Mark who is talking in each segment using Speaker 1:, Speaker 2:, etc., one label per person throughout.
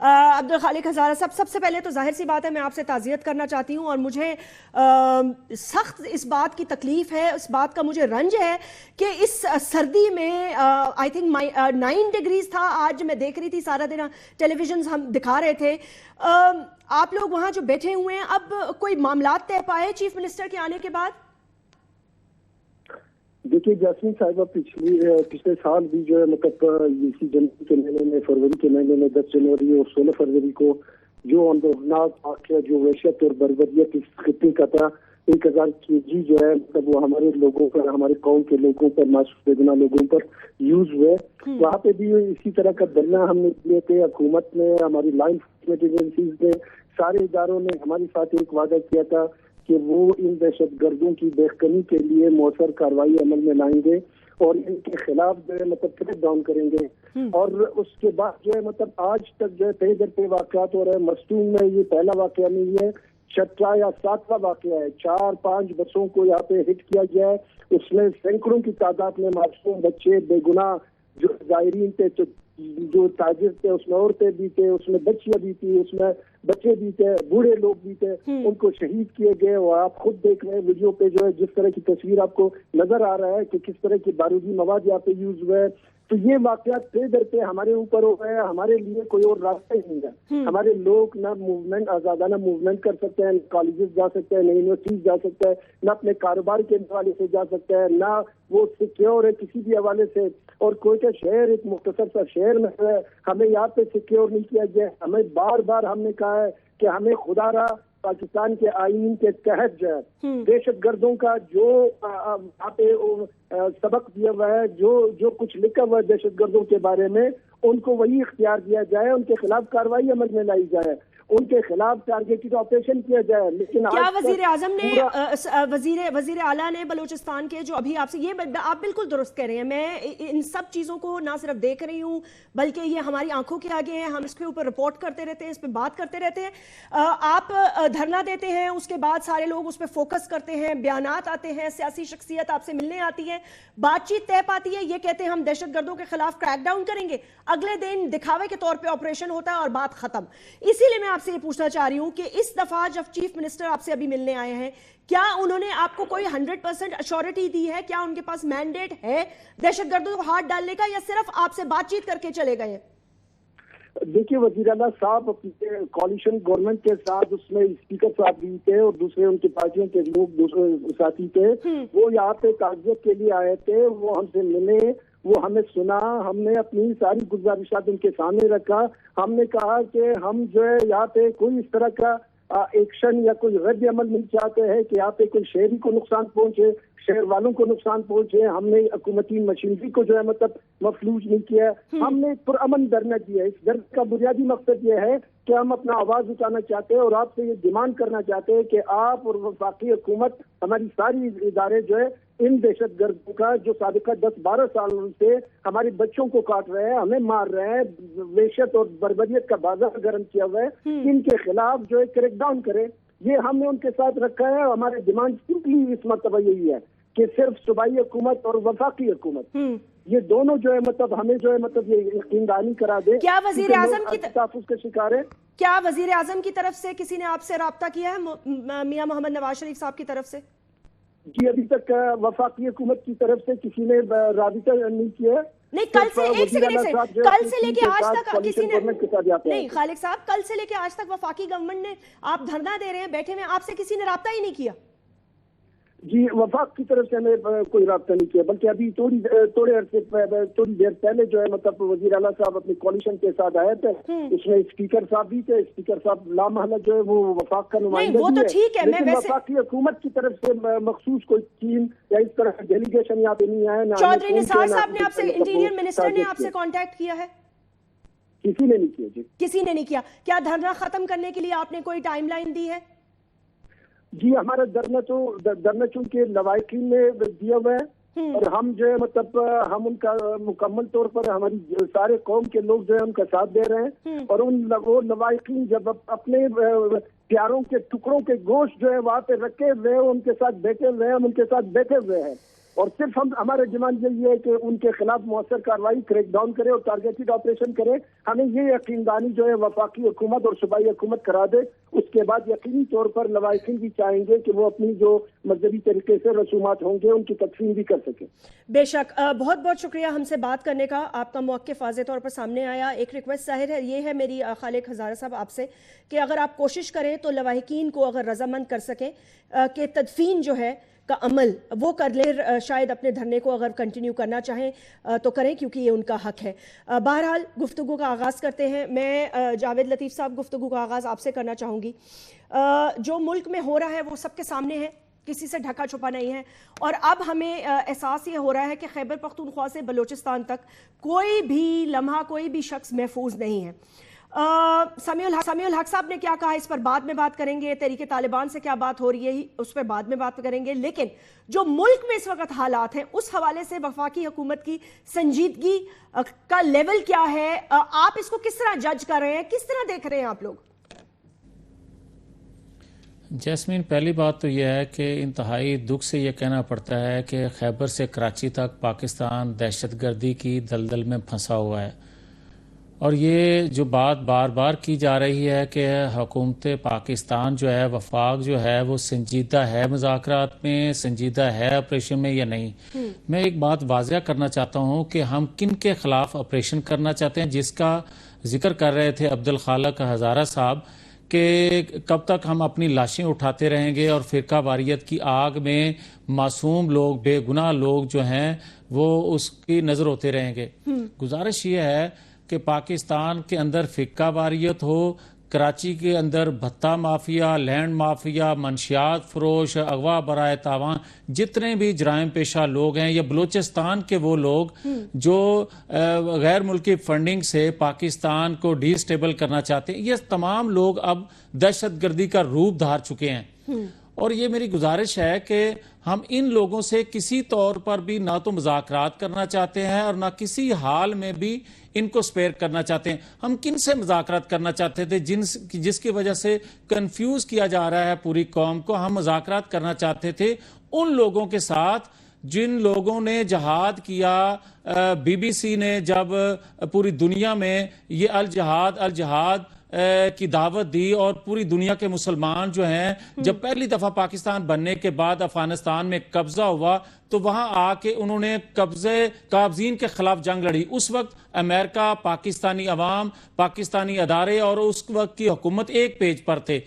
Speaker 1: عبد الخالق ہزارہ صاحب، سب سے پہلے تو ظاہر سی بات ہے میں آپ سے تعزیت کرنا چاہتی ہوں، اور مجھے سخت اس بات کی تکلیف ہے، اس بات کا مجھے رنج ہے کہ اس سردی میں آئی تھنک 9 ڈگریز تھا آج، میں دیکھ رہی تھی سارا دن ٹیلی ویژنز ہم دکھا رہے تھے، آپ لوگ وہاں جو بیٹھے ہوئے ہیں، اب کوئی معاملات طے پائے چیف منسٹر کے آنے کے بعد؟
Speaker 2: دیکھیے جاسمین صاحبہ، پچھلے سال بھی جو ہے مطلب اسی جنوری کے مہینے میں، فروری کے مہینے میں 10 جنوری اور 16 فروری کو جو اندرناک واقعہ جو وحشت اور بربریت اس خطے کا تھا، 1000 kg جو ہے مطلب وہ ہمارے لوگوں پر، ہمارے قوم کے لوگوں پر، معصوم بے گناہ لوگوں پر یوز ہوئے. وہاں پہ بھی اسی طرح کا دھرنا ہم نے لیے تھے. حکومت نے، ہماری لا انفورسمنٹ ایجنسیز نے، سارے اداروں نے ہمارے ساتھ ایک وعدہ کیا تھا کہ وہ ان دہشت گردوں کی بےخبری کے لیے مؤثر کارروائی عمل میں لائیں گے اور ان کے خلاف جو ہے مطلب کریک ڈاؤن کریں گے. اور اس کے بعد جو ہے مطلب آج تک جو ہے کئی در پہ واقعات ہو رہے ہیں. مستونگ میں یہ پہلا واقعہ نہیں ہے، 6واں یا 7واں واقعہ ہے. 4-5 بسوں کو یہاں پہ ہٹ کیا گیا ہے. اس میں سینکڑوں کی تعداد میں معصوم بچے، بے گناہ جو زائرین تھے، جو تاجر تھے، اس میں عورتیں بھی تھے، اس میں بچیاں بھی تھی، اس میں بچے بھی تھے، بوڑھے لوگ بھی تھے، ان کو شہید کیے گئے. اور آپ خود دیکھ رہے ہیں ویڈیو پہ جو ہے جس طرح کی تصویر آپ کو نظر آ رہا ہے کہ کس طرح کی بارودی مواد یہاں پہ یوز ہوئے. تو یہ واقعات پہ در پہ ہمارے اوپر ہو گئے. ہمارے لیے کوئی اور راستہ ہی نہیں ہے. ہمارے لوگ نہ موومنٹ، آزادانہ موومنٹ کر سکتے ہیں، نہ کالجز جا سکتے ہیں، نہ یونیورسٹیز جا سکتے ہیں، نہ اپنے کاروبار کے حوالے سے جا سکتے ہیں، نہ وہ سیکیور ہے کسی بھی حوالے سے. اور کوئٹہ شہر ایک مختصر سا شہر میں ہے، ہمیں یہاں پہ سیکیور نہیں کیا گیا. ہمیں بار بار ہم نے کہا ہے کہ ہمیں خدا را پاکستان کے آئین کے تحت جو ہے دہشت گردوں کا جو یہاں پہ سبق دیا ہوا ہے، جو کچھ لکھا ہوا ہے دہشت گردوں کے بارے میں، ان کو وہی اختیار دیا جائے، ان کے خلاف کارروائی عمل میں لائی جائے، ان کے خلاف ٹارگیٹڈ آپریشن کیا جائے. لیکن
Speaker 1: کیا وزیر اعظم نے، وزیر اعلیٰ نے بلوچستان کے، جو ابھی آپ سے، یہ آپ بالکل درست کہہ رہے ہیں، میں ان سب چیزوں کو نہ صرف دیکھ رہی ہوں بلکہ یہ ہماری آنکھوں کے آگے ہیں، ہم اس کے اوپر رپورٹ کرتے رہتے ہیں، اس پہ بات کرتے رہتے ہیں. آپ دھرنا دیتے ہیں، اس کے بعد سارے لوگ اس پہ فوکس کرتے ہیں، بیانات آتے ہیں، سیاسی شخصیت آپ سے ملنے آتی ہے، بات چیت طے پاتی ہے، یہ کہتے ہیں ہم دہشت گردوں کے خلاف کریک ڈاؤن کریں گے، اگلے دن دکھاوے کے طور پہ آپریشن ہوتا ہے اور بات ختم. اسی لیے میں آپ سے یہ پوچھنا چاہ رہی ہوں کہ اس دفعہ جب چیف منسٹر آپ سے ابھی ملنے آئے ہیں، کیا انہوں نے آپ کو کوئی 100% ایشورٹی دی ہے؟ کیا ان کے پاس مینڈیٹ ہے دہشت گردوں کو ہاتھ ڈالنے کا، یا صرف آپ سے بات چیت کر کے چلے گئے ہیں؟
Speaker 2: دیکھیے وزیر اعلیٰ صاحب کوalition گورنمنٹ کے ساتھ، اس میں اسپیکر صاحب بھی تھے اور دوسرے ان کی پارٹیوں کے لوگ، دوسرے ساتھی تھے، وہ یہاں پہ تعزیت کے لیے آئے تھے. وہ ہم سے ملے، وہ ہمیں سنا، ہم نے اپنی ساری گزارشات ان کے سامنے رکھا. ہم نے کہا کہ ہم جو ہے یہاں پہ کوئی اس طرح کا ایکشن یا کوئی رد عمل نہیں چاہتے ہیں کہ یہاں پہ کوئی شہری کو نقصان پہنچے، شہر والوں کو نقصان پہنچے. ہم نے حکومتی مشینری کو جو ہے مطلب مفلوج نہیں کیا. ہم نے پرامن دھرنا دیا. اس دھرنے کا بنیادی مقصد یہ ہے کہ ہم اپنا آواز اٹھانا چاہتے ہیں اور آپ سے یہ ڈیمانڈ کرنا چاہتے ہیں کہ آپ اور وفاقی حکومت، ہماری ساری ادارے جو ہے ان دہشت گردوں کا جو سابقہ 10-12 سالوں سے ہمارے بچوں کو کاٹ رہے ہیں، ہمیں مار رہے ہیں، وحشت اور بربریت کا بازار گرم کیا ہوا ہے، ان کے خلاف جو ہے کریک ڈاؤن کرے. یہ ہم نے ان کے ساتھ رکھا ہے. ہمارے ڈیمانڈ سمپلی اس مرتبہ یہی ہے کہ صرف صوبائی حکومت اور وفاقی حکومت یہ دونوں جو ہے مطلب ہمیں جو ہے مطلب یہ یقین دہانی کرا دے.
Speaker 1: کیا وزیر اعظم کی
Speaker 2: تحفظ کا شکار ہے؟
Speaker 1: کیا وزیر اعظم کی طرف سے کسی نے آپ سے رابطہ کیا ہے، میاں محمد نواز شریف صاحب کی طرف سے؟
Speaker 2: جی ابھی تک وفاقی حکومت کی طرف سے کسی نے رابطہ نہیں کیا.
Speaker 1: نہیں، کل سے ایک سیکنڈ، کل سے لے کے آج تک کسی نے نہیں، خالق صاحب کل سے لے کے آج تک وفاقی گورنمنٹ نے، آپ دھرنا دے رہے ہیں بیٹھے میں، آپ سے کسی نے رابطہ ہی نہیں کیا؟
Speaker 2: جی وفاق کی طرف سے ہمیں کوئی رابطہ نہیں کیا، بلکہ ابھی تھوڑی دیر پہلے جو ہے مطلب وزیر اعلیٰ صاحب اپنی کوalition کے ساتھ آئے تھے. اس میں اسپیکر صاحب بھی تھے. اسپیکر صاحب لامحالہ جو ہے وہ وفاق کا نمائندہ بھی ہے، لیکن وفاقی حکومت کی طرف سے مخصوص کوئی ٹیم یا اس طرح ڈیلیگیشن یہاں پہ نہیں آیا.
Speaker 1: چودھری نثار صاحب نے آپ سے، انٹیریئر منسٹر نے آپ سے کانٹیکٹ کیا ہے؟
Speaker 2: کسی نے نہیں کیا. جی
Speaker 1: کسی نے نہیں کیا. کیا دھرنا ختم کرنے کے لیے آپ نے کوئی ٹائم لائن دی ہے؟
Speaker 2: جی ہمارا دھرنا چونکہ لوائقین نے دیا ہوا ہے اور ہم جو ہے مطلب ہم ان کا مکمل طور پر، ہماری سارے قوم کے لوگ جو ہے ان کا ساتھ دے رہے ہیں. اور وہ لوائقین جب اپنے پیاروں کے ٹکڑوں کے گوشت جو ہے وہاں پہ رکھے ہوئے، ان کے ساتھ بیٹھے ہوئے ہیں، ہم ان کے ساتھ بیٹھے ہوئے ہیں. اور صرف ہمارا ڈیمانڈ یہی ہے کہ ان کے خلاف مؤثر کارروائی کریک ڈاؤن کرے اور ٹارگیٹڈ آپریشن کرے. ہمیں یہ یقین دانی جو ہے وفاقی حکومت اور صوبائی حکومت کرا دے. اس کے بعد یقینی طور پر لواحقین بھی چاہیں گے کہ وہ اپنی جو مذہبی طریقے سے رسومات ہوں گے ان کی تقسیم بھی کر سکیں.
Speaker 1: بے شک. بہت بہت شکریہ ہم سے بات کرنے کا. آپ کا موقف واضح طور پر سامنے آیا. ایک ریکویسٹ ظاہر ہے یہ ہے میری خالق ہزارہ صاحب آپ سے کہ اگر آپ کوشش کریں تو لواحقین کو اگر رضامند کر سکیں کہ تدفین جو ہے کا عمل وہ کر لیں. شاید اپنے دھرنے کو اگر کنٹینیو کرنا چاہیں تو کریں کیونکہ یہ ان کا حق ہے. بہرحال گفتگو کا آغاز کرتے ہیں. میں جاوید لطیف صاحب گفتگو کا آغاز آپ سے کرنا چاہوں گی. جو ملک میں ہو رہا ہے وہ سب کے سامنے ہے, کسی سے ڈھکا چھپا نہیں ہے, اور اب ہمیں احساس یہ ہو رہا ہے کہ خیبر پختونخوا سے بلوچستان تک کوئی بھی لمحہ کوئی بھی شخص محفوظ نہیں ہے. سمیع الحق صاحب نے کیا کہا اس پر بعد میں بات کریں گے. تحریک طالبان سے کیا بات ہو رہی ہے اس پر بعد میں بات کریں گے. لیکن جو ملک میں اس وقت حالات ہیں اس حوالے سے وفاقی حکومت کی سنجیدگی کا لیول کیا ہے, آپ اس کو کس طرح جج کر رہے ہیں, کس طرح دیکھ رہے ہیں آپ لوگ؟
Speaker 3: جیسمین, پہلی بات تو یہ ہے کہ انتہائی دکھ سے یہ کہنا پڑتا ہے کہ خیبر سے کراچی تک پاکستان دہشت گردی کی دلدل میں پھنسا ہوا ہے. اور یہ جو بات بار بار کی جا رہی ہے کہ حکومت پاکستان جو ہے, وفاق جو ہے وہ سنجیدہ ہے مذاکرات میں, سنجیدہ ہے آپریشن میں یا نہیں. میں ایک بات واضح کرنا چاہتا ہوں کہ ہم کن کے خلاف آپریشن کرنا چاہتے ہیں, جس کا ذکر کر رہے تھے عبدالخالق ہزارہ صاحب کہ کب تک ہم اپنی لاشیں اٹھاتے رہیں گے اور فرقہ واریت کی آگ میں معصوم لوگ, بے گناہ لوگ جو ہیں وہ اس کی نظر ہوتے رہیں گے. گزارش یہ ہے کہ پاکستان کے اندر فرقہ واریت ہو, کراچی کے اندر بھتہ مافیا, لینڈ مافیا, منشیات فروش, اغوا برائے تاوان, جتنے بھی جرائم پیشہ لوگ ہیں, یا بلوچستان کے وہ لوگ جو غیر ملکی فنڈنگ سے پاکستان کو ڈی سٹیبل کرنا چاہتے ہیں, یہ تمام لوگ اب دہشت گردی کا روپ دھار چکے ہیں. اور یہ میری گزارش ہے کہ ہم ان لوگوں سے کسی طور پر بھی نہ تو مذاکرات کرنا چاہتے ہیں اور نہ کسی حال میں بھی ان کو سپیئر کرنا چاہتے ہیں. ہم کن سے مذاکرات کرنا چاہتے تھے جس کی وجہ سے کنفیوز کیا جا رہا ہے پوری قوم کو. ہم مذاکرات کرنا چاہتے تھے ان لوگوں کے ساتھ جن لوگوں نے جہاد کیا. بی بی سی نے جب پوری دنیا میں یہ الجہاد کی دعوت دی اور پوری دنیا کے مسلمان جو ہیں جب پہلی دفعہ پاکستان بننے کے بعد افغانستان میں قبضہ ہوا تو وہاں آ کے انہوں نے قابضین کے خلاف جنگ لڑی. اس وقت امریکہ, پاکستانی عوام, پاکستانی ادارے اور اس وقت کی حکومت ایک پیج پر تھے.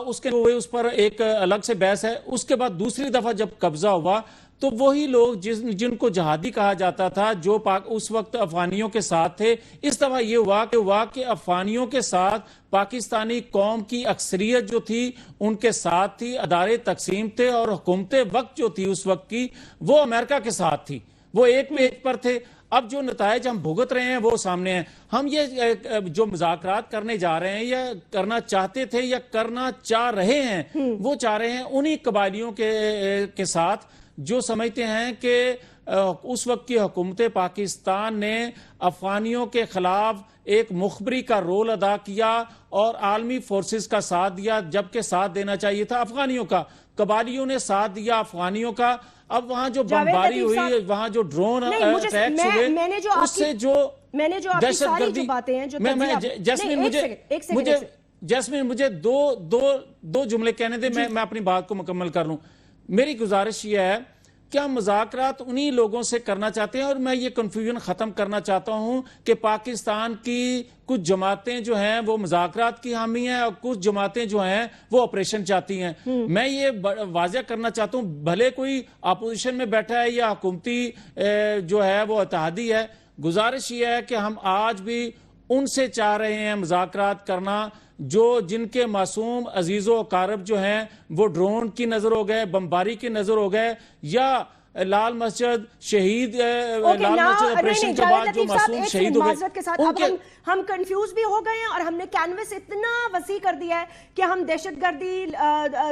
Speaker 3: اس پر ایک الگ سے بحث ہے. اس کے بعد دوسری دفعہ جب قبضہ ہوا تو وہی لوگ جن کو جہادی کہا جاتا تھا جو اس وقت افغانیوں کے ساتھ تھے, اس دفعہ یہ ہوا کہ افغانیوں کے ساتھ پاکستانی قوم کی اکثریت جو تھی ان کے ساتھ تھی, ادارے تقسیم تھے اور حکومت وقت جو تھی اس وقت کی وہ امریکہ کے ساتھ تھی, وہ ایک پیج پر تھے. اب جو نتائج ہم بھگت رہے ہیں وہ سامنے ہیں. ہم یہ جو مذاکرات کرنے جا رہے ہیں یا کرنا چاہتے تھے یا کرنا چاہ رہے ہیں, وہ چاہ رہے ہیں انہی قبائلیوں کے ساتھ جو سمجھتے ہیں کہ اس وقت کی حکومت پاکستان نے افغانیوں کے خلاف ایک مخبری کا رول ادا کیا اور عالمی فورسز کا ساتھ دیا, جبکہ ساتھ دینا چاہیے تھا افغانیوں کا. قبائلیوں نے ساتھ دیا افغانیوں کا. اب وہاں جو بمباری ہوئی, وہاں جو ڈرون اٹیکس ہوئے, اس سے جو دہشت گردی, جیسمین مجھے دو جملے کہنے دے, میں اپنی بات کو مکمل کر لوں. میری گزارش یہ ہے کہ ہم مذاکرات انہی لوگوں سے کرنا چاہتے ہیں اور میں یہ کنفیوژن ختم کرنا چاہتا ہوں کہ پاکستان کی کچھ جماعتیں جو ہیں وہ مذاکرات کی حامی ہیں اور کچھ جماعتیں جو ہیں وہ آپریشن چاہتی ہیں. میں یہ واضح کرنا چاہتا ہوں, بھلے کوئی اپوزیشن میں بیٹھا ہے یا حکومتی جو ہے وہ اتحادی ہے, گزارش یہ ہے کہ ہم آج بھی ان سے چاہ رہے ہیں مذاکرات کرنا جن کے معصوم عزیز و اقارب جو ہیں وہ ڈرون کی نظر ہو گئے, بمباری کی نظر ہو گئے, یا لال مسجد شہید لال مسجد آپریشن کے بعد جو معصوم شہید ہو گئے.
Speaker 1: ہم کنفیوز بھی ہو گئے ہیں اور ہم نے کینوس اتنا وسیع کر دیا ہے کہ ہم دہشت گردی,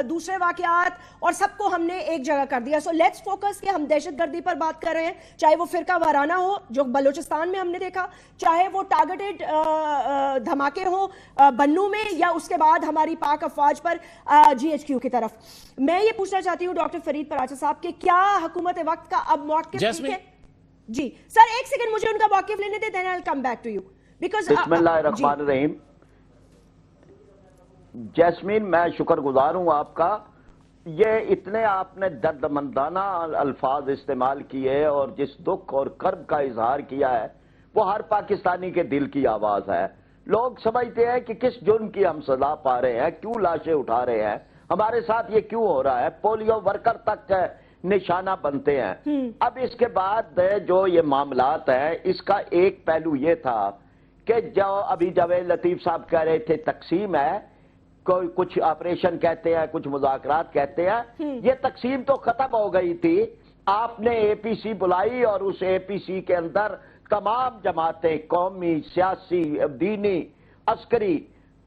Speaker 1: دوسرے واقعات اور سب کو ہم نے ایک جگہ کر دیا. سو لیٹس فوکس کہ ہم دہشت گردی پر بات کر رہے ہیں, چاہے وہ فرقہ وارانہ ہو جو بلوچستان میں ہم نے دیکھا, چاہے وہ ٹارگٹڈ دھماکے ہوں بنو میں, یا اس کے بعد ہماری پاک افواج پر GHQ کی طرف. میں یہ پوچھنا چاہتی ہوں ڈاکٹر فرید پراچا صاحب کہ کیا حکومت حکومت وقت کا اب موقف ٹھیک
Speaker 3: جیسمین
Speaker 1: ہے؟ جی سر ایک سیکنڈ مجھے ان کا موقف لینے دے, then I'll come back to you because
Speaker 4: بسم اللہ الرحمن الرحیم. جیسمین میں شکر گزار ہوں آپ کا. یہ اتنے آپ نے درد مندانہ الفاظ استعمال کیے اور جس دکھ اور کرب کا اظہار کیا ہے وہ ہر پاکستانی کے دل کی آواز ہے. لوگ سمجھتے ہیں کہ کس جرم کی ہم سزا پا رہے ہیں, کیوں لاشیں اٹھا رہے ہیں, ہمارے ساتھ یہ کیوں ہو رہا ہے, پولیو ورکر تک نشانہ بنتے ہیں. اب اس کے بعد جو یہ معاملات ہیں اس کا ایک پہلو یہ تھا کہ جو ابھی جاوید لطیف صاحب کہہ رہے تھے تقسیم ہے, کوئی کچھ آپریشن کہتے ہیں, کچھ مذاکرات کہتے ہیں, یہ تقسیم تو ختم ہو گئی تھی. آپ نے اے پی سی بلائی اور اس اے پی سی کے اندر تمام جماعتیں, قومی, سیاسی, دینی, عسکری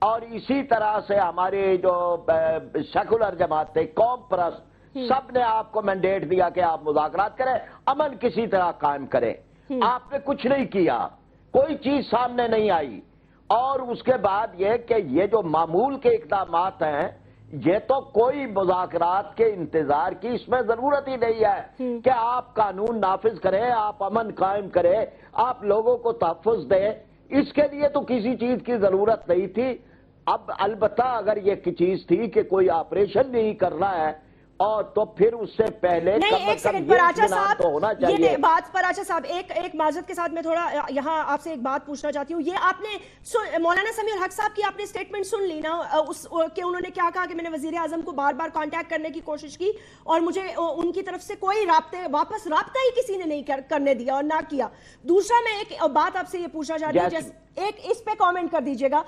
Speaker 4: اور اسی طرح سے ہمارے جو سیکولر جماعتیں, قوم پرست, سب نے آپ کو مینڈیٹ دیا کہ آپ مذاکرات کریں, امن کسی طرح قائم کریں. آپ نے کچھ نہیں کیا, کوئی چیز سامنے نہیں آئی. اور اس کے بعد یہ کہ یہ جو معمول کے اقدامات ہیں یہ تو کوئی مذاکرات کے انتظار کی اس میں ضرورت ہی نہیں ہے کہ آپ قانون نافذ کریں, آپ امن قائم کریں, آپ لوگوں کو تحفظ دیں. اس کے لیے تو کسی چیز کی ضرورت نہیں تھی. اب البتہ اگر یہ چیز تھی کہ کوئی آپریشن نہیں کرنا ہے اور تو پھر اس سے پہلے
Speaker 1: نہیں ایک سیکنڈ پراچا صاحب, یہ بات پراچا صاحب ایک معذرت کے ساتھ میں تھوڑا یہاں آپ سے ایک بات پوچھنا چاہتی ہوں. یہ آپ نے مولانا سمیع الحق صاحب کی آپ نے سٹیٹمنٹ سن لی نا کہ انہوں نے کیا کہا کہ میں نے وزیر اعظم کو بار بار کانٹیکٹ کرنے کی کوشش کی اور مجھے ان کی طرف سے کوئی واپس رابطہ ہی کسی نے نہیں کرنے دیا اور نہ کیا. دوسرا میں ایک بات آپ سے یہ پوچھنا چاہتی ہوں, ایک اس پہ کامنٹ کر دیجئے گا.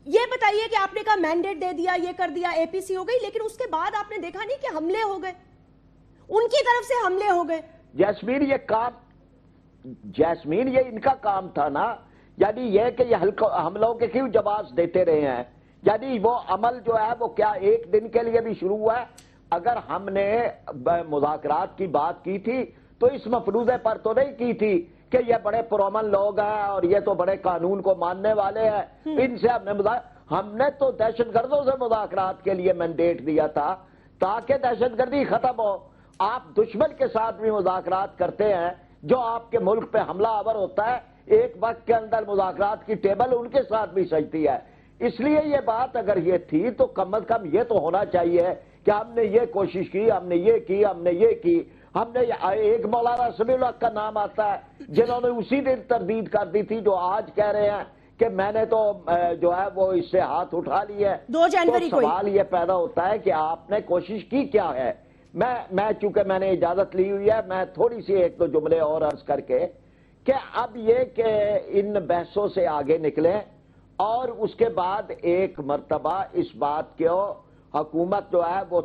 Speaker 1: یہ بتائیے کہ آپ نے کہا مینڈیٹ دے دیا, یہ کر دیا, اے پی سی ہو گئی, لیکن اس کے بعد آپ نے دیکھا نہیں کہ حملے ہو گئے, ان کی طرف سے حملے ہو گئے.
Speaker 4: جیسمین یہ ان کا کام تھا نا, یعنی یہ کہ یہ حملوں کے کیوں جواز دیتے رہے ہیں. یعنی وہ عمل جو ہے وہ کیا ایک دن کے لیے بھی شروع ہوا ہے؟ اگر ہم نے مذاکرات کی بات کی تھی تو اس مفروضے پر تو نہیں کی تھی کہ یہ بڑے پرامن لوگ ہیں اور یہ تو بڑے قانون کو ماننے والے ہیں, ان سے ہم نے تو دہشت گردوں سے مذاکرات کے لیے مینڈیٹ دیا تھا تاکہ دہشت گردی ختم ہو. آپ دشمن کے ساتھ بھی مذاکرات کرتے ہیں جو آپ کے ملک پہ حملہ آور ہوتا ہے, ایک وقت کے اندر مذاکرات کی ٹیبل ان کے ساتھ بھی سجتی ہے. اس لیے یہ بات اگر یہ تھی تو کم از کم یہ تو ہونا چاہیے کہ ہم نے یہ کوشش کی, ہم نے یہ کی, ہم نے یہ کی. ہم نے ایک مولانا سمیع الحق کا نام آتا ہے جنہوں نے اسی دن تردید کر دی تھی جو آج کہہ رہے ہیں کہ میں نے تو جو ہے وہ اس سے ہاتھ اٹھا لی ہے.
Speaker 1: 2 جنوری کو
Speaker 4: سوال یہ پیدا ہوتا ہے کہ آپ نے کوشش کی کیا ہے. میں چونکہ میں نے اجازت لی ہوئی ہے, میں تھوڑی سی ایک دو جملے اور عرض کر کے کہ اب یہ کہ ان بحثوں سے آگے نکلیں اور اس کے بعد ایک مرتبہ اس بات کو حکومت جو ہے وہ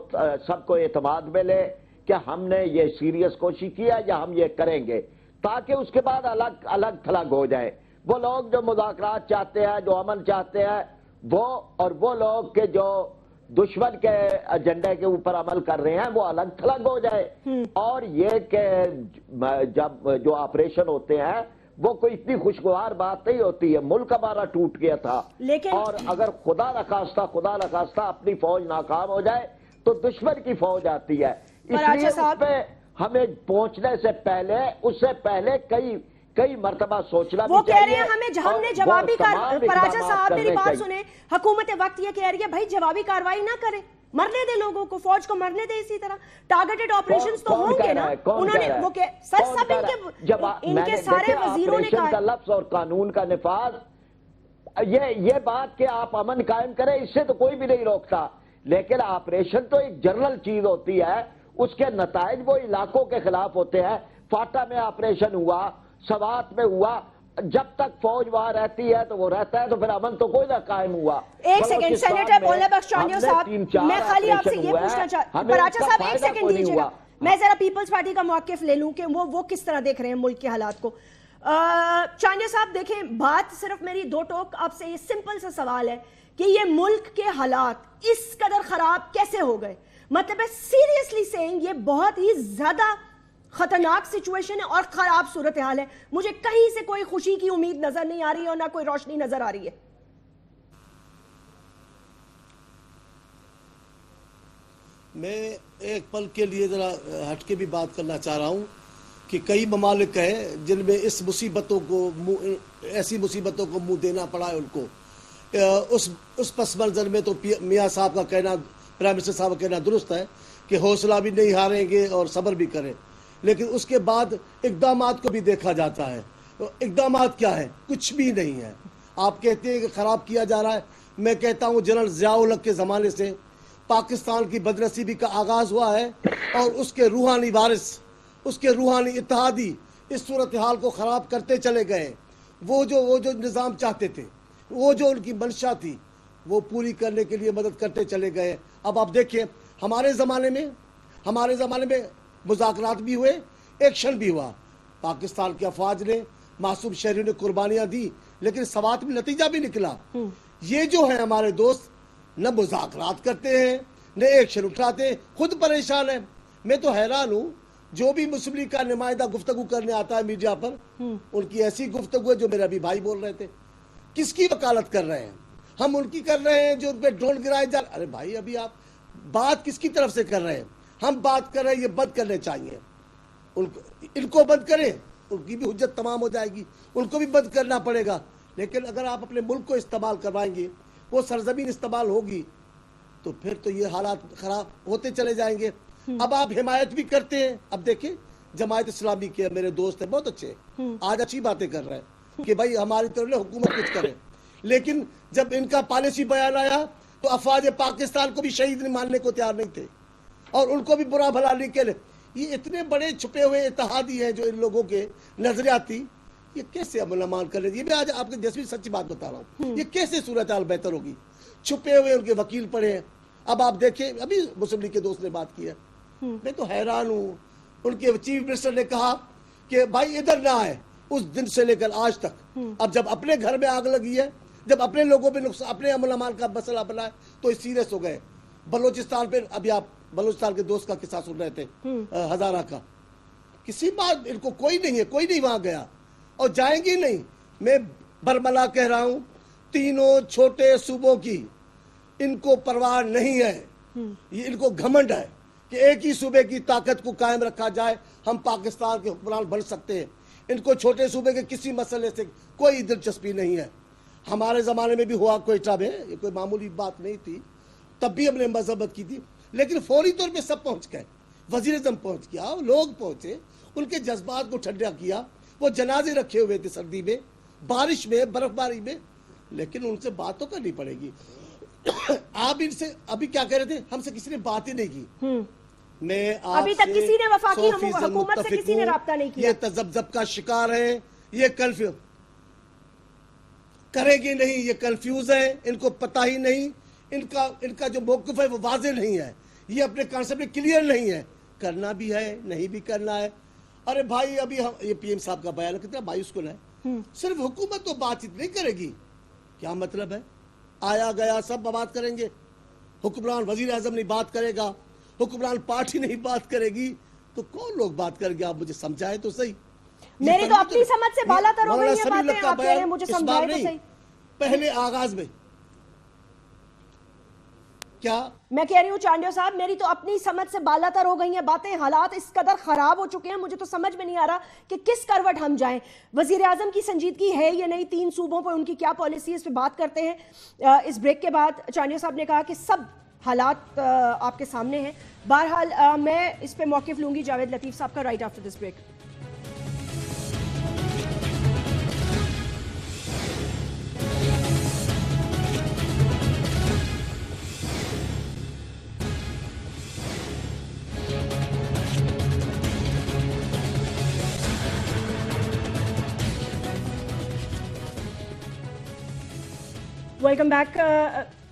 Speaker 4: سب کو اعتماد میں لے کہ ہم نے یہ سیریس کوشش کیا یا ہم یہ کریں گے, تاکہ اس کے بعد الگ تھلگ ہو جائے. وہ لوگ جو مذاکرات چاہتے ہیں, جو امن چاہتے ہیں, وہ لوگ کے جو دشمن کے ایجنڈے کے اوپر عمل کر رہے ہیں وہ الگ تھلگ ہو جائے. اور یہ کہ جب جو آپریشن ہوتے ہیں وہ کوئی اتنی خوشگوار بات نہیں ہوتی ہے. ملک ہمارا ٹوٹ گیا تھا اور اگر خدا نخواستہ اپنی فوج ناکام ہو جائے تو دشمن کی فوج آتی ہے. اس لیے اس پہ ہمیں پہنچنے سے پہلے, اس سے پہلے کئی مرتبہ سوچنا بھی چاہیے.
Speaker 1: وہ کہہ رہے ہیں ہم نے جوابی پراچا صاحب میری بات سنیں, حکومت وقت یہ کہہ رہی ہے بھائی جوابی کاروائی نہ کرے, مرنے دے لوگوں کو, فوج کو مرنے دے. اسی طرح ٹارگیٹڈ آپریشنز تو ہوں گے نا. انہوں نے وہ کہ سر سب ان کے سارے وزیروں نے کہا
Speaker 4: لفظ اور قانون کا نفاذ, یہ بات کہ آپ امن قائم کریں اس سے تو کوئی بھی نہیں روکتا, لیکن آپریشن تو ایک جنرل چیز ہوتی ہے, اس کے نتائج وہ علاقوں کے خلاف ہوتے ہیں. فاٹا میں آپریشن ہوا, سوات میں ہوا, جب تک فوج وہاں رہتی ہے تو وہ رہتا ہے, تو پھر امن تو کوئی نہ قائم ہوا.
Speaker 1: ایک سیکنڈ سینیٹر بولنے بخش چانیو صاحب, میں خالی آپ سے یہ پوچھنا چاہتا, پراچا صاحب ایک سیکنڈ دیجیے گا, میں ذرا پیپلز پارٹی کا موقف لے لوں کہ وہ کس طرح دیکھ رہے ہیں ملک کے حالات کو. چانیو صاحب دیکھیں, بات صرف میری 2 ٹوک آپ سے یہ سمپل سا سوال ہے کہ یہ ملک کے حالات اس قدر خراب کیسے ہو گئے. مطلب ہے سیریسلی سینگ یہ بہت ہی زیادہ خطرناک سچویشن ہے اور خراب صورتحال ہے. مجھے کہیں سے کوئی خوشی کی امید نظر نہیں آ رہی ہے اور نہ کوئی روشنی نظر آ رہی ہے.
Speaker 5: میں ایک پل کے لیے ذرا ہٹ کے بھی بات کرنا چاہ رہا ہوں کہ کئی ممالک ہیں جن میں اس مصیبتوں کو ایسی مصیبتوں کو منہ دینا پڑا ہے ان کو. اس پس منظر میں تو میاں صاحب کا کہنا، پرائم منسٹر صاحب کا کہنا درست ہے کہ حوصلہ بھی نہیں ہاریں گے اور صبر بھی کریں، لیکن اس کے بعد اقدامات کو بھی دیکھا جاتا ہے. اقدامات کیا ہے؟ کچھ بھی نہیں ہے. آپ کہتے ہیں کہ خراب کیا جا رہا ہے، میں کہتا ہوں جنرل ضیاء الحق کے زمانے سے پاکستان کی بدنصیبی کا آغاز ہوا ہے اور اس کے روحانی وارث، اس کے روحانی اتحادی اس صورتحال کو خراب کرتے چلے گئے. وہ جو نظام چاہتے تھے، وہ جو ان کی منشا تھی، وہ پوری کرنے کے لیے مدد کرتے چلے گئے. اب آپ دیکھیں ہمارے زمانے میں مذاکرات بھی ہوئے، ایکشن بھی ہوا. پاکستان کی افواج نے، معصوم شہریوں نے قربانیاں دی، لیکن سوات میں نتیجہ بھی نکلا. یہ جو ہیں ہمارے دوست نہ مذاکرات کرتے ہیں نہ ایکشن اٹھاتے ہیں، خود پریشان ہیں. میں تو حیران ہوں، جو بھی مسلم لیگ کا نمائندہ گفتگو کرنے آتا ہے میڈیا پر، ان کی ایسی گفتگو ہے جو میرا بھی بھائی بول رہے تھے. کس کی وکالت کر رہے ہیں؟ ہم ان کی کر رہے ہیں جو ان پہ ڈرون گرائے جا. ارے بھائی ابھی آپ بات کس کی طرف سے کر رہے ہیں؟ ہم بات کر رہے ہیں یہ بند کرنے چاہیے. ان کو بند کریں، ان کی بھی حجت تمام ہو جائے گی. ان کو بھی بند کرنا پڑے گا. لیکن اگر آپ اپنے ملک کو استعمال کروائیں گے، وہ سرزمین استعمال ہوگی، تو پھر تو یہ حالات خراب ہوتے چلے جائیں گے. اب آپ حمایت بھی کرتے ہیں. اب دیکھیں جماعت اسلامی کے میرے دوست ہیں، بہت اچھے، آج اچھی باتیں کر رہے ہیں کہ بھائی ہماری طرف حکومت کچھ کرے. لیکن جب ان کا پالیسی بیان آیا تو افواج پاکستان کو بھی شہید ماننے کو تیار نہیں تھے اور ان کو بھی برا بھلا نہیں کے. یہ اتنے بڑے چھپے ہوئے اتحادی ہیں جو ان لوگوں کے نظریاتی، یہ کیسے عمل امان کر رہے ہیں؟ یہ بھی آج آپ کے جیسے سچی بات بتا رہا ہوں، یہ کیسے صورتحال بہتر ہوگی؟ چھپے ہوئے ان کے وکیل پڑے ہیں. اب آپ دیکھیں ابھی مسلم لیگ کے دوست نے بات کی ہے، میں تو حیران ہوں. ان کے چیف منسٹر نے کہا کہ بھائی ادھر نہ آئے. اس دن سے لے کر آج تک اب جب اپنے گھر میں آگ لگی ہے، جب اپنے لوگوں پہ اپنے عمل امان کا مسئلہ بنا ہے تو اس سیریس ہو گئے. بلوچستان پہ ابھی آپ بلوچستان کے دوست کا قصہ سن رہے تھے، ہزارہ کا. کسی بات ان کو کوئی نہیں ہے، کوئی نہیں وہاں گیا اور جائیں گی نہیں. میں برملا کہہ رہا ہوں، تینوں چھوٹے صوبوں کی ان کو پرواہ نہیں ہے. یہ ان کو گھمنڈ ہے کہ ایک ہی صوبے کی طاقت کو قائم رکھا جائے، ہم پاکستان کے حکمران بن سکتے ہیں. ان کو چھوٹے صوبے کے کسی مسئلے سے کوئی دلچسپی نہیں ہے. ہمارے زمانے میں بھی ہوا کوئٹہ میں، یہ کوئی معمولی بات نہیں تھی، تب بھی ہم نے مذمت کی تھی، لیکن فوری طور پہ سب پہنچ گئے. وزیر اعظم پہنچ گیا، لوگ پہنچے، ان کے جذبات کو ٹھنڈا کیا. وہ جنازے رکھے ہوئے تھے سردی میں، بارش میں، برف باری میں، لیکن ان سے بات تو کرنی پڑے گی. آپ ان سے ابھی کیا کہہ رہے تھے؟ ہم سے کسی نے بات ہی نہیں کی. میں
Speaker 1: ابھی تک کسی نے وفاقی حکومت سے کسی نے رابطہ نہیں کیا.
Speaker 5: یہ تذبذب کا شکار ہے، یہ کنفیوز کرے گی نہیں، یہ کنفیوز ہے، ان کو پتہ ہی نہیں، ان کا جو موقف ہے وہ واضح نہیں ہے، یہ اپنے کانسیپٹ کلیئر نہیں ہے. کرنا بھی ہے، نہیں بھی کرنا ہے. ارے بھائی ابھی یہ پی ایم صاحب کا بیان کتنا مایوس کن ہے. صرف حکومت تو بات چیت نہیں کرے گی، کیا مطلب ہے؟ آیا گیا سب بات کریں گے، حکمران وزیر اعظم نہیں بات کرے گا، حکمران پارٹی نہیں بات کرے گی، تو کون لوگ بات کریں گے؟ آپ مجھے سمجھائیں تو صحیح.
Speaker 1: میری تو اپنی سمجھ سے بالا تر ہو گئی یہ باتیں، آپ کہہ رہے ہیں مجھے سمجھائیں تو صحیح.
Speaker 5: پہلے آغاز میں کیا
Speaker 1: میں کہہ رہی ہوں چانڈیو صاحب، میری تو اپنی سمجھ سے بالا تر ہو گئی ہیں باتیں. حالات اس قدر خراب ہو چکے ہیں، مجھے تو سمجھ میں نہیں آ رہا کہ کس کروٹ ہم جائیں. وزیر اعظم کی سنجیدگی ہے یا نہیں؟ 3 صوبوں پر ان کی کیا پالیسی ہے، اس پہ بات کرتے ہیں. اس بریک کے بعد چانڈیو صاحب نے کہا کہ سب حالات آپ کے سامنے ہیں. بہرحال میں اس پہ موقف لوں گی جاوید لطیف صاحب کا right after this break. Welcome back.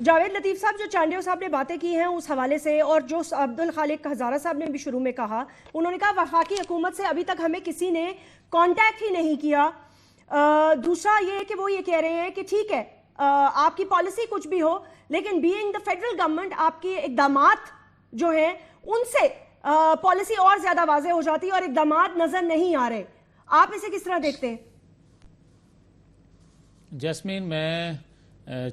Speaker 1: Javed Latif صاحب، جو چانڈیو صاحب نے باتیں کی ہیں اس حوالے سے، اور جو عبد الخالق ہزارہ صاحب نے بھی شروع میں کہا، انہوں نے کہا وفاقی حکومت سے ابھی تک ہمیں کسی نے کانٹیکٹ ہی نہیں کیا. دوسرا یہ کہ وہ یہ کہہ رہے ہیں کہ ٹھیک ہے آپ کی پالیسی کچھ بھی ہو، لیکن بینگ دا فیڈرل گورنمنٹ آپ کے اقدامات جو ہیں ان سے پالیسی اور زیادہ واضح ہو جاتی ہے اور اقدامات نظر نہیں آ رہے. آپ اسے کس طرح دیکھتے ہیں؟
Speaker 3: جیسمین، میں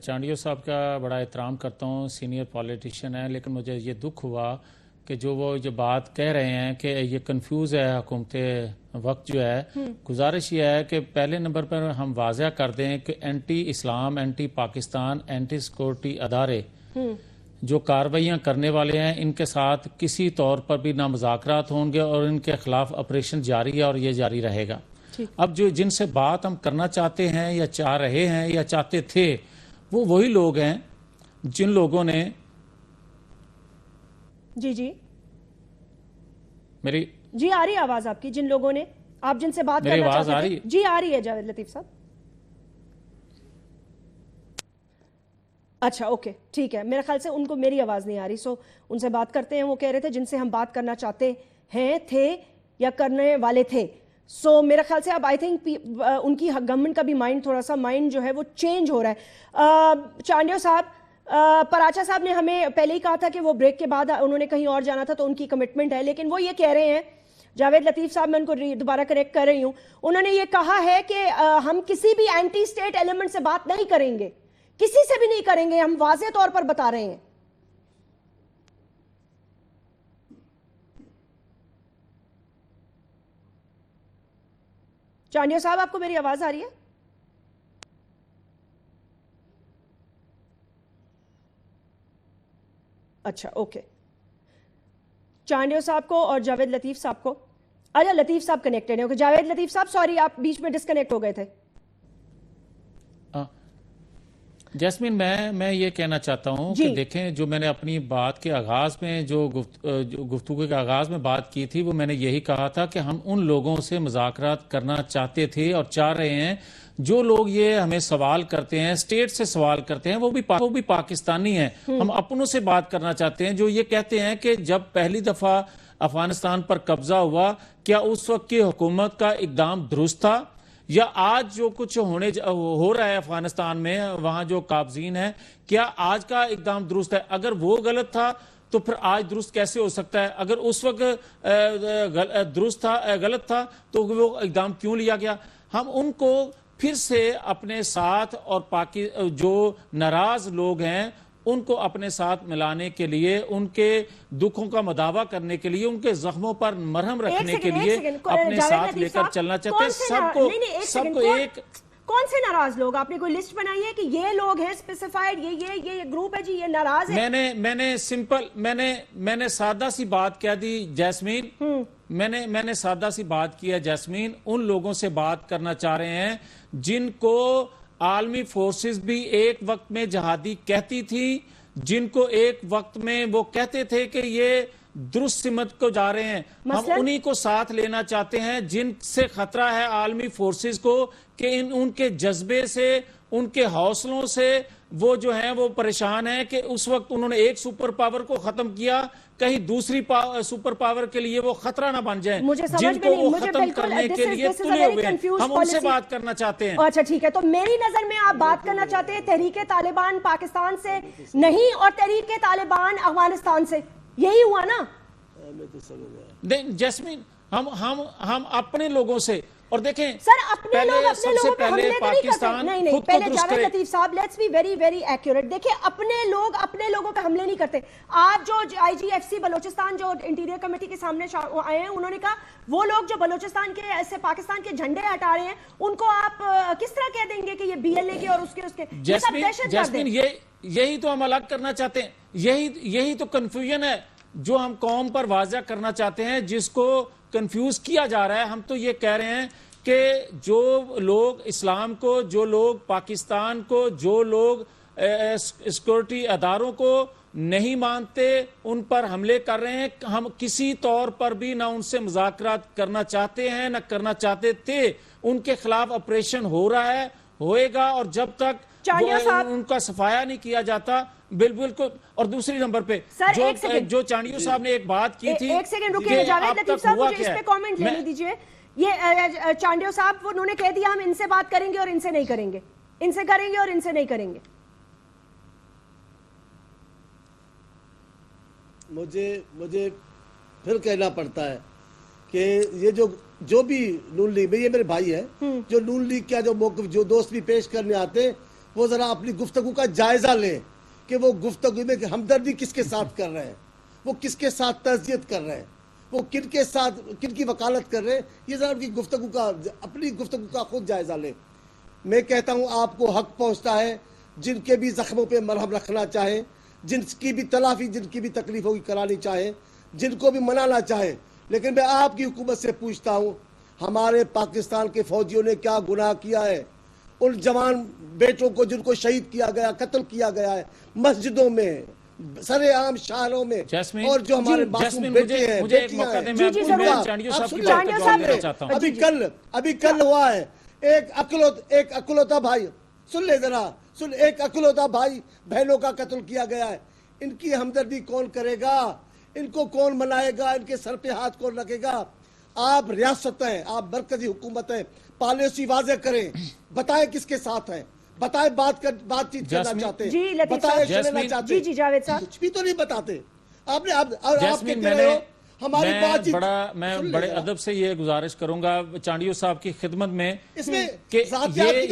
Speaker 3: چانڈیو صاحب کا بڑا احترام کرتا ہوں، سینئر پولیٹیشین ہے، لیکن مجھے یہ دکھ ہوا کہ جو وہ جو بات کہہ رہے ہیں کہ یہ کنفیوز ہے حکومت وقت جو ہے، گزارش یہ ہے کہ پہلے نمبر پر ہم واضح کر دیں کہ اینٹی اسلام، اینٹی پاکستان، اینٹی سیکورٹی ادارے جو کارروائیاں کرنے والے ہیں، ان کے ساتھ کسی طور پر بھی نہ مذاکرات ہوں گے اور ان کے خلاف آپریشن جاری ہے اور یہ جاری رہے گا۔ اب جو جن سے بات ہم کرنا چاہتے ہیں یا چاہ رہے ہیں یا چاہتے تھے، وہ وہی لوگ ہیں جن لوگوں نے
Speaker 1: جی
Speaker 3: میری
Speaker 1: جی آ رہی ہے آواز آپ کی، جن لوگوں نے آپ جن سے بات
Speaker 3: میری
Speaker 1: کرنا
Speaker 3: آواز
Speaker 1: چاہتے
Speaker 3: آ
Speaker 1: تھے۔
Speaker 3: رہی ہے؟
Speaker 1: جی آ رہی ہے جاوید لطیف صاحب۔ اچھا اوکے ٹھیک ہے، میرے خیال سے ان کو میری آواز نہیں آ رہی، سو ان سے بات کرتے ہیں۔ وہ کہہ رہے تھے جن سے ہم بات کرنا چاہتے ہیں تھے یا کرنے والے تھے، سو میرے خیال سے اب آئی تھنک ان کی گورنمنٹ کا بھی مائنڈ تھوڑا سا مائنڈ جو ہے وہ چینج ہو رہا ہے۔ چانڈیو صاحب، پراچا صاحب نے ہمیں پہلے ہی کہا تھا کہ وہ بریک کے بعد انہوں نے کہیں اور جانا تھا، تو ان کی کمٹمنٹ ہے، لیکن وہ یہ کہہ رہے ہیں، جاوید لطیف صاحب میں ان کو دوبارہ کریکٹ کر رہی ہوں، انہوں نے یہ کہا ہے کہ ہم کسی بھی اینٹی اسٹیٹ ایلیمنٹ سے بات نہیں کریں گے، کسی سے بھی نہیں کریں گے، ہم واضح طور پر بتا رہے ہیں۔ چانڈیو صاحب آپ کو میری آواز آ رہی ہے؟ اچھا اوکے، چانڈیو صاحب کو اور جاوید لطیف صاحب کو، اچھا لطیف صاحب کنیکٹڈ ہیں، جاوید لطیف صاحب سوری آپ بیچ میں ڈسکنیکٹ ہو گئے تھے۔
Speaker 3: جیسمین، میں یہ کہنا چاہتا ہوں کہ دیکھیں، جو میں نے اپنی بات کے آغاز میں جو گفتگو کے آغاز میں بات کی تھی، وہ میں نے یہی کہا تھا کہ ہم ان لوگوں سے مذاکرات کرنا چاہتے تھے اور چاہ رہے ہیں جو لوگ یہ ہمیں سوال کرتے ہیں، اسٹیٹ سے سوال کرتے ہیں، وہ بھی پاکستانی ہیں۔ ہم اپنوں سے بات کرنا چاہتے ہیں جو یہ کہتے ہیں کہ جب پہلی دفعہ افغانستان پر قبضہ ہوا، کیا اس وقت کی حکومت کا اقدام درست تھا، یا آج جو کچھ ہو رہا ہے افغانستان میں، وہاں جو قابضین ہیں، کیا آج کا اقدام درست ہے؟ اگر وہ غلط تھا تو پھر آج درست کیسے ہو سکتا ہے؟ اگر اس وقت غلط تھا تو وہ اقدام کیوں لیا گیا؟ ہم ان کو پھر سے اپنے ساتھ اور جو ناراض لوگ ہیں ان کو اپنے ساتھ ملانے کے لیے، ان کے دکھوں کا مداوع کرنے کے لیے، ان کے زخموں پر مرہم رکھنے کے لیے اپنے ساتھ لے کر چلنا چاہتے ہیں۔ سب کو ایک
Speaker 1: کون سے ناراض لوگ؟ آپ نے کوئی لسٹ بنائی ہے کہ یہ لوگ ہیں اسپیسیفائیڈ، یہ گروپ ہے جی، یہ ناراض ہے؟
Speaker 3: میں نے سادہ سی بات کہہ دی جیسمین، میں نے سادہ سی بات کی ہے جیسمین، ان لوگوں سے بات کرنا چاہ رہے ہیں جن کو عالمی فورسز بھی ایک وقت میں جہادی کہتی تھی، جن کو ایک وقت میں وہ کہتے تھے کہ یہ درست سمت کو جا رہے ہیں۔ ہم انہی کو ساتھ لینا چاہتے ہیں جن سے خطرہ ہے عالمی فورسز کو، کہ ان کے جذبے سے، ان کے حوصلوں سے وہ جو ہیں وہ پریشان ہیں کہ اس وقت انہوں نے ایک سپر پاور کو ختم کیا، کہیں دوسری سپر پاور کے لیے وہ خطرہ نہ بن جائیں، جن کو وہ ختم کرنے کے لیے تلے ہوئے ہیں۔ ہم ان سے بات کرنا چاہتے ہیں۔
Speaker 1: اچھا ٹھیک ہے، تو میری نظر میں آپ بات کرنا چاہتے ہیں تحریک طالبان پاکستان سے نہیں اور تحریک طالبان افغانستان سے، یہی ہوا نا؟
Speaker 3: جیسمین، ہم اپنے لوگوں سے، اور دیکھیں
Speaker 1: سر اپنے لوگ
Speaker 3: سب سے پہلے پاکستان خود کو درست کرے۔
Speaker 1: جاوید لطیف صاحب let's be very very accurate, دیکھیں اپنے لوگ اپنے لوگوں پہ حملے نہیں کرتے۔ آج جو آئی جی ایف سی بلوچستان جو انٹیریئر کمیٹی کے سامنے آئے ہیں، انہوں نے کہا وہ لوگ جو بلوچستان کے ایسے پاکستان کے جھنڈے ہٹا رہے ہیں، ان کو آپ کس طرح کہہ دیں گے کہ یہ بی ایل اے کے اور اس کے
Speaker 3: جیسمین، یہی تو ہم الگ کرنا چاہتے ہیں، یہی تو کنفیوژن ہے جو ہم قوم پر واضح کرنا چاہتے ہیں، جس کو کنفیوز کیا جا رہا ہے۔ ہم تو یہ کہہ رہے ہیں کہ جو لوگ اسلام کو، جو لوگ پاکستان کو، جو لوگ سیکورٹی اداروں کو نہیں مانتے، ان پر حملے کر رہے ہیں، ہم کسی طور پر بھی نہ ان سے مذاکرات کرنا چاہتے ہیں، نہ کرنا چاہتے تھے۔ ان کے خلاف آپریشن ہو رہا ہے، ہوئے گا، اور جب تک ان کا صفایا نہیں کیا جاتا بالکل۔ اور دوسری نمبر پہ جو چانڈیو صاحب نے ایک بات کی تھی،
Speaker 1: ایک سیکنڈ رکیے جاوید لطیف صاحب، مجھے اس پہ کامنٹ لینے دیجئے۔ یہ چانڈیو صاحب انہوں نے کہہ دیا ہم ان سے بات کریں گے اور ان سے نہیں کریں گے، ان سے کریں گے اور ان سے نہیں کریں گے۔
Speaker 5: مجھے پھر کہنا پڑتا ہے کہ یہ جو بھی نون لیگ میں، یہ میرے بھائی ہے، جو نون لیگ کا جو موقف، جو دوست بھی پیش کرنے آتے ہیں، وہ ذرا اپنی گفتگو کا جائزہ لیں کہ وہ گفتگو میں ہمدردی کس کے ساتھ کر رہے ہیں۔ وہ کس کے ساتھ تعزیت کر رہے ہیں, وہ کن کے ساتھ کن کی وکالت کر رہے ہیں, یہ ذرا ان کی گفتگو کا اپنی گفتگو کا خود جائزہ لیں. میں کہتا ہوں آپ کو حق پہنچتا ہے, جن کے بھی زخموں پہ مرہم رکھنا چاہیں, جن کی بھی تلافی, جن کی بھی تکلیفوں کی کرانی چاہیں, جن کو بھی منانا چاہیں, لیکن میں آپ کی حکومت سے پوچھتا ہوں ہمارے پاکستان کے فوجیوں نے کیا گناہ کیا ہے؟ ان جوان بیٹوں کو جن کو شہید کیا گیا, قتل کیا گیا ہے مسجدوں میں, سر عام شہروں میں, اور جو ہمارے معصوم بیٹے ہیں, بیٹیاں ہیں. ابھی کل ہوا ہے, ایک اکلوتا بھائی, سن لے ذرا, ایک اکلوتا بھائی بہنوں کا قتل کیا گیا ہے. ان کی ہمدردی کون کرے گا؟ ان کو کون منائے گا؟ ان کے سر پہ ہاتھ کون رکھے گا؟ آپ ریاست ہیں, آپ مرکزی حکومت ہیں, پالیسی واضح کریں, بتائیں کس کے ساتھ ہیں, بتائیں بات چیت کرنا چاہتے ہیں, بتائیں چلنا چاہتے ہیں.
Speaker 1: جی جاوید صاحب,
Speaker 5: کچھ بھی تو نہیں بتاتے آپ نے. آپ کہتے رہے ہو ہماری بات چیت.
Speaker 3: میں بڑے ادب سے یہ گزارش کروں گا چانڈیو صاحب کی خدمت میں کہ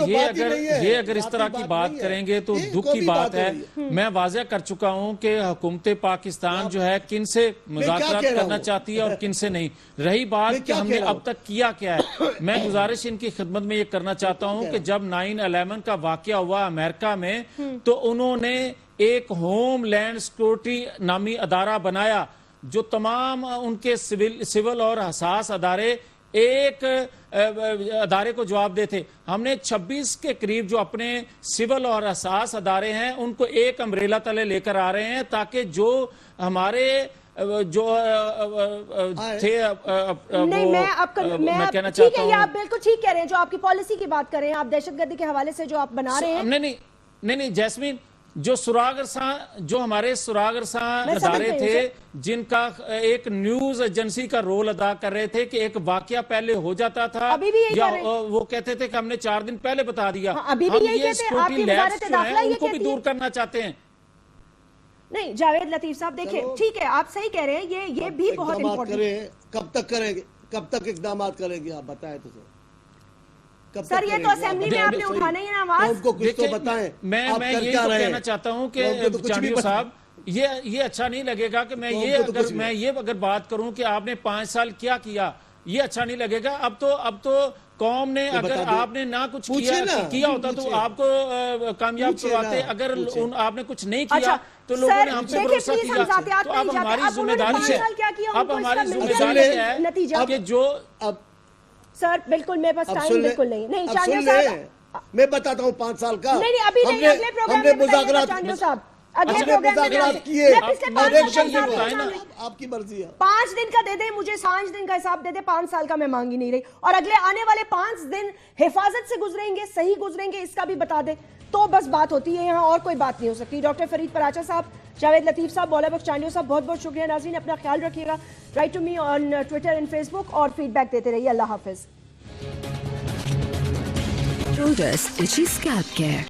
Speaker 3: یہ اگر اس طرح کی بات کریں گے تو دکھ کی بات ہے. میں واضح کر چکا ہوں کہ حکومت پاکستان جو ہے کن سے مذاکرات کرنا چاہتی ہے اور کن سے نہیں. رہی بات کہ ہم نے اب تک کیا کیا ہے, میں گزارش ان کی خدمت میں یہ کرنا چاہتا ہوں کہ جب 9/11 کا واقعہ ہوا امریکہ میں تو انہوں نے ایک ہوم لینڈ سیکورٹی نامی ادارہ بنایا جو تمام ان کے سول اور حساس ادارے ایک ادارے کو جواب دیتے. ہم نے 26 کے قریب جو اپنے سول اور حساس ادارے ہیں ان کو ایک امبریلا تلے لے کر آ رہے ہیں تاکہ جو ہمارے جو تھے میں کہنا چاہتا ہوں,
Speaker 1: آپ بالکل ٹھیک کہہ رہے ہیں, جو آپ کی پالیسی کی بات کر رہے ہیں, آپ دہشت گردی کے حوالے سے جو آپ بنا رہے ہیں.
Speaker 3: نہیں جیسمین, جو جو ہمارے سراغرساں ادارے تھے جن کا ایک نیوز ایجنسی کا رول ادا کر رہے تھے کہ ایک واقعہ پہلے ہو جاتا تھا یا وہ کہتے تھے کہ ہم نے 4 دن پہلے بتا دیا, ہم یہ سیکورٹی لیبس جو ہیں ان کو بھی دور کرنا چاہتے ہیں.
Speaker 1: نہیں جاوید لطیف صاحب دیکھیں, ٹھیک ہے آپ صحیح کہہ رہے ہیں, یہ بھی بہت امپورٹنٹ.
Speaker 5: کب تک کریں گے, کب تک اقدامات کریں گے, آپ بتائیں تو
Speaker 1: سر. یہ تو اسمبلی میں آپ نے اٹھانا ہی ہے آواز.
Speaker 3: میں یہ تو کہنا چاہتا ہوں کہ چانڈیو صاحب یہ اچھا نہیں لگے گا کہ میں یہ اگر بات کروں کہ آپ نے 5 سال کیا کیا, یہ اچھا نہیں لگے گا. اب تو قوم نے, اگر آپ نے نہ کچھ کیا ہوتا تو آپ کو کامیاب کرواتے. اگر آپ نے کچھ نہیں کیا تو لوگوں نے ہم سے بھروسہ کیا. تو اب ہماری ذمہ داری ہے کہ جو
Speaker 1: سر بالکل میرے پاس ٹائم بالکل نہیں. نہیں چانڈیو صاحب,
Speaker 5: میں بتاتا ہوں 5 سال کا.
Speaker 1: نہیں ابھی نہیں, اگلے پروگرام میں بتائیے چانڈیو صاحب, اگلے پروگرام کیے.
Speaker 5: آپ کی مرضی ہے.
Speaker 1: 5 دن کا دے دیں مجھے, 5 دن کا حساب دے دیں, 5 سال کا میں مانگ ہی نہیں رہی. اور اگلے آنے والے 5 دن حفاظت سے گزریں گے, صحیح گزریں گے, اس کا بھی بتا دیں تو بس بات ہوتی ہے. یہاں اور کوئی بات نہیں ہو سکتی. ڈاکٹر فرید پراچا صاحب, جاوید لطیف صاحب, مولا بخش چانڈیو صاحب, بہت بہت شکریہ. ناظرین اپنا خیال رکھیے گا. Write to me on Twitter and Facebook, اور فیڈ بیک دیتے رہیے. اللہ حافظ.
Speaker 6: Itchy Scalp Care.